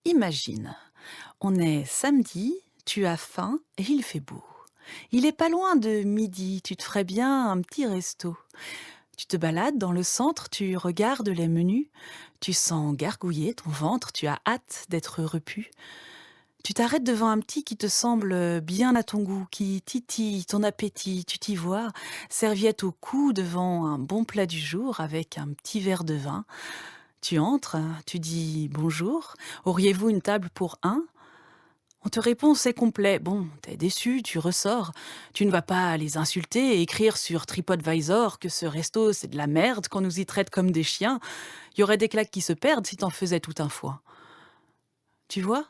Imagine, on est samedi, tu as faim et il fait beau. Il est pas loin de midi, tu te ferais bien un petit resto. Tu te balades dans le centre, tu regardes les menus, tu sens gargouiller ton ventre, tu as hâte d'être repu. Tu t'arrêtes devant un petit qui te semble bien à ton goût, qui titille ton appétit, tu t'y vois, serviette au cou devant un bon plat du jour avec un petit verre de vin. Tu entres, tu dis bonjour, auriez-vous une table pour un? On te répond c'est complet. Bon, t'es déçu, tu ressors. Tu ne vas pas les insulter et écrire sur TripAdvisor que ce resto c'est de la merde, qu'on nous y traite comme des chiens. Il y aurait des claques qui se perdent si t'en faisais tout un foie. Tu vois,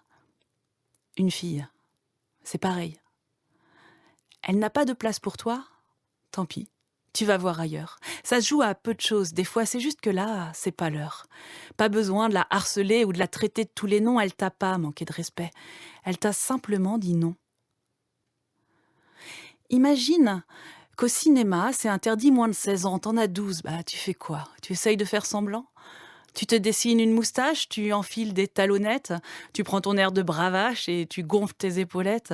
une fille, c'est pareil. Elle n'a pas de place pour toi, tant pis. Tu vas voir ailleurs. Ça se joue à peu de choses. Des fois, c'est juste que là, c'est pas l'heure. Pas besoin de la harceler ou de la traiter de tous les noms. Elle t'a pas manqué de respect. Elle t'a simplement dit non. Imagine qu'au cinéma, c'est interdit moins de 16 ans. T'en as 12. Bah, tu fais quoi? Tu essayes de faire semblant? Tu te dessines une moustache, tu enfiles des talonnettes, tu prends ton air de bravache et tu gonfles tes épaulettes.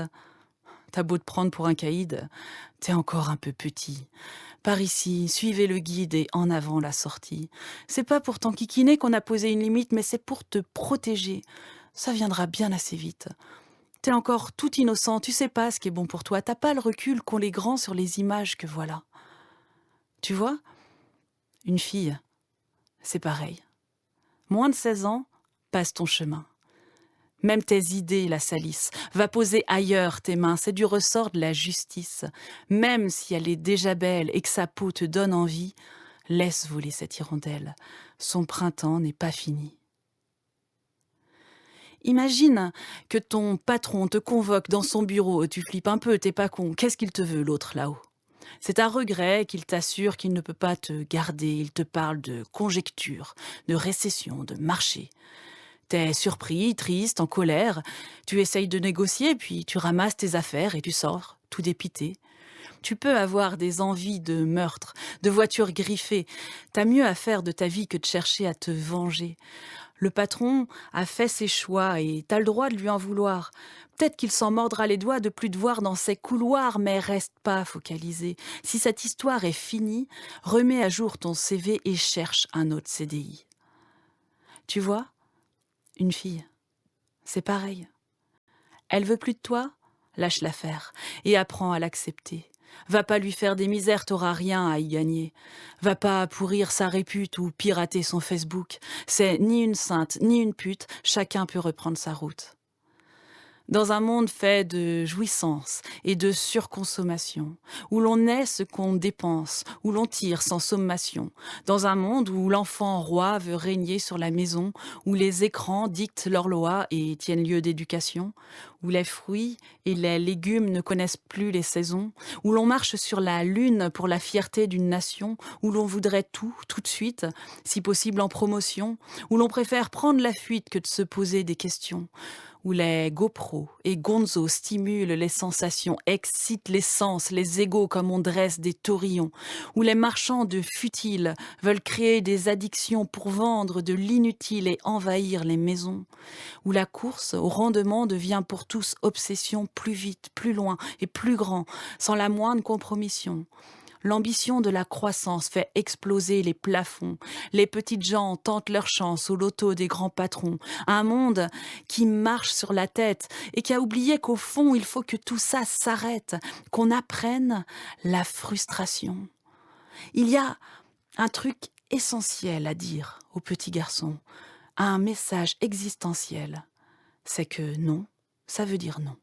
T'as beau te prendre pour un caïd, t'es encore un peu petit. Par ici, suivez le guide et en avant la sortie. C'est pas pour t'enquiquiner qu'on a posé une limite, mais c'est pour te protéger. Ça viendra bien assez vite. T'es encore tout innocent, tu sais pas ce qui est bon pour toi, t'as pas le recul qu'ont les grands sur les images que voilà. Tu vois, une fille, c'est pareil. Moins de 16 ans, passe ton chemin. Même tes idées la salissent. Va poser ailleurs tes mains, c'est du ressort de la justice. Même si elle est déjà belle et que sa peau te donne envie, laisse voler cette hirondelle. Son printemps n'est pas fini. Imagine que ton patron te convoque dans son bureau. Tu flippes un peu, t'es pas con. Qu'est-ce qu'il te veut, l'autre là-haut? C'est à regret qu'il t'assure qu'il ne peut pas te garder. Il te parle de conjecture, de récession, de marché. T'es surpris, triste, en colère. Tu essayes de négocier, puis tu ramasses tes affaires et tu sors, tout dépité. Tu peux avoir des envies de meurtre, de voitures griffées. T'as mieux à faire de ta vie que de chercher à te venger. Le patron a fait ses choix et t'as le droit de lui en vouloir. Peut-être qu'il s'en mordra les doigts de plus te voir dans ses couloirs, mais reste pas focalisé. Si cette histoire est finie, remets à jour ton CV et cherche un autre CDI. Tu vois, une fille, c'est pareil. Elle veut plus de toi? Lâche l'affaire et apprends à l'accepter. Va pas lui faire des misères, t'auras rien à y gagner. Va pas pourrir sa répute ou pirater son Facebook. C'est ni une sainte, ni une pute, chacun peut reprendre sa route. Dans un monde fait de jouissance et de surconsommation, où l'on est ce qu'on dépense, où l'on tire sans sommation, dans un monde où l'enfant roi veut régner sur la maison, où les écrans dictent leurs lois et tiennent lieu d'éducation, où les fruits et les légumes ne connaissent plus les saisons, où l'on marche sur la lune pour la fierté d'une nation, où l'on voudrait tout de suite, si possible en promotion, où l'on préfère prendre la fuite que de se poser des questions, où les GoPro et Gonzo stimulent les sensations, excitent les sens, les égos comme on dresse des taurillons, où les marchands de futiles veulent créer des addictions pour vendre de l'inutile et envahir les maisons, où la course au rendement devient pour tous obsession plus vite, plus loin et plus grand, sans la moindre compromission. L'ambition de la croissance fait exploser les plafonds. Les petites gens tentent leur chance au loto des grands patrons. Un monde qui marche sur la tête et qui a oublié qu'au fond, il faut que tout ça s'arrête, qu'on apprenne la frustration. Il y a un truc essentiel à dire aux petits garçons, un message existentiel. C'est que non, ça veut dire non.